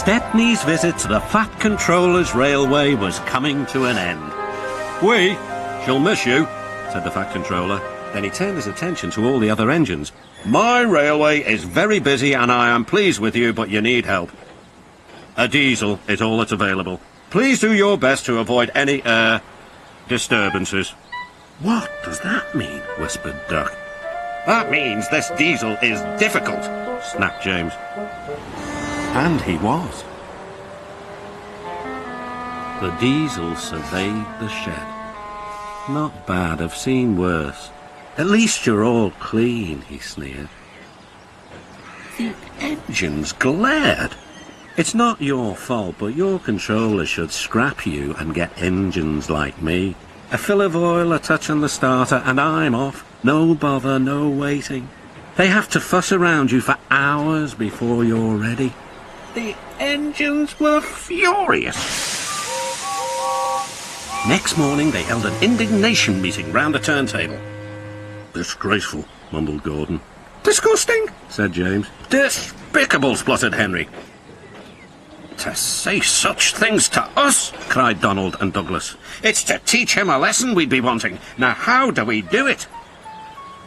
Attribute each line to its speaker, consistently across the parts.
Speaker 1: Stepney's visit to the Fat Controller's Railway was coming to an end. "We shall miss you," said the Fat Controller. Then he turned his attention to all the other engines. "My railway is very busy and I am pleased with you, but you need help. A diesel is all that's available. Please do your best to avoid any, disturbances." "What does that mean?" whispered Duck. "That means this diesel is difficult," snapped James. And he was. The diesel surveyed the shed. "Not bad, I've seen worse. At least you're all clean," he sneered. The engines glared. "It's not your fault, but your controller should scrap you and get engines like me. A fill of oil, a touch on the starter, and I'm off. No bother, no waiting. They have to fuss around you for hours before you're ready." The engines were furious. Next morning they held an indignation meeting round the turntable. "Disgraceful," mumbled Gordon. "Disgusting," said James. "Despicable," spluttered Henry. "To say such things to us," cried Donald and Douglas. "It's to teach him a lesson we'd be wanting. Now how do we do it?"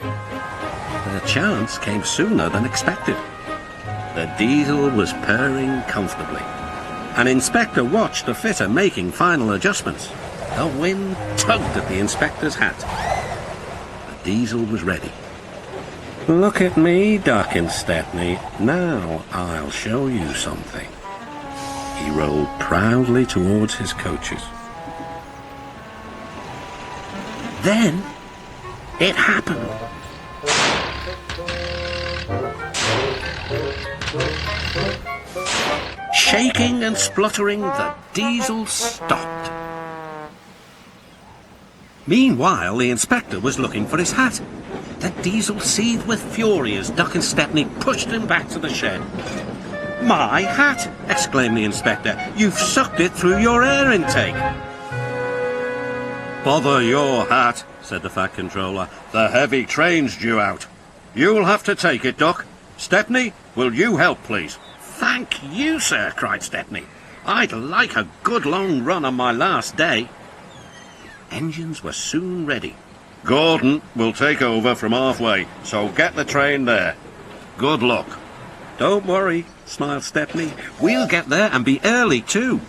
Speaker 1: The chance came sooner than expected. The diesel was purring comfortably. An inspector watched the fitter making final adjustments. The wind tugged at the inspector's hat. The diesel was ready. "Look at me, Duck and Stepney. Now I'll show you something." He rolled proudly towards his coaches. Then it happened. Shaking and spluttering, the diesel stopped. Meanwhile, the inspector was looking for his hat. The diesel seethed with fury as Duck and Stepney pushed him back to the shed. "My hat!" exclaimed the inspector. "You've sucked it through your air intake." "Bother your hat," said the Fat Controller. "The heavy train's due out. You'll have to take it, Duck. Stepney, will you help, please?" "Thank you, sir," cried Stepney. "I'd like a good long run on my last day." The engines were soon ready. "Gordon will take over from halfway, so get the train there. Good luck." "Don't worry," smiled Stepney. "We'll get there and be early too."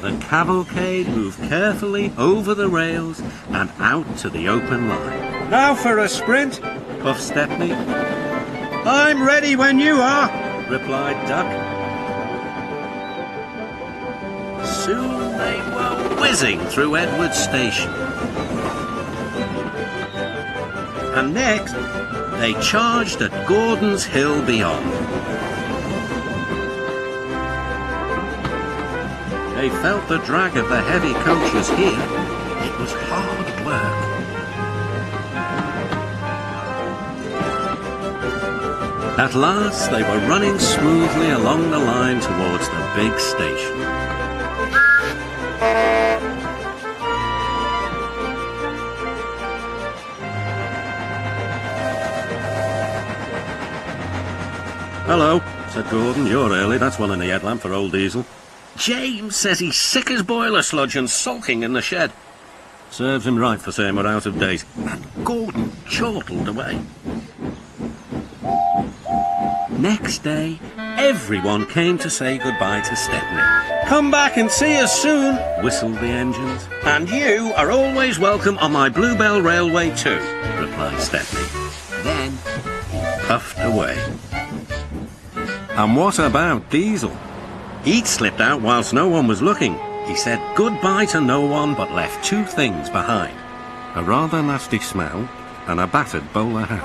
Speaker 1: The cavalcade moved carefully over the rails and out to the open line. "Now for a sprint," puffed Stepney. "I'm ready when you are," replied Duck. Soon they were whizzing through Edward Station. And next, they charged at Gordon's Hill beyond. They felt the drag of the heavy coaches here. It was hard work. At last, they were running smoothly along the line towards the big station. "Hello," said Gordon. "You're early. That's one in the headlamp for old Diesel." "James says he's sick as boiler sludge and sulking in the shed." "Serves him right for saying we're out of date." And Gordon chortled away. Next day, everyone came to say goodbye to Stepney. "Come back and see us soon," whistled the engines. "And you are always welcome on my Bluebell Railway too," replied Stepney. Then he puffed away. And what about Diesel? He'd slipped out whilst no one was looking. He said goodbye to no one but left two things behind: a rather nasty smell and a battered bowler hat.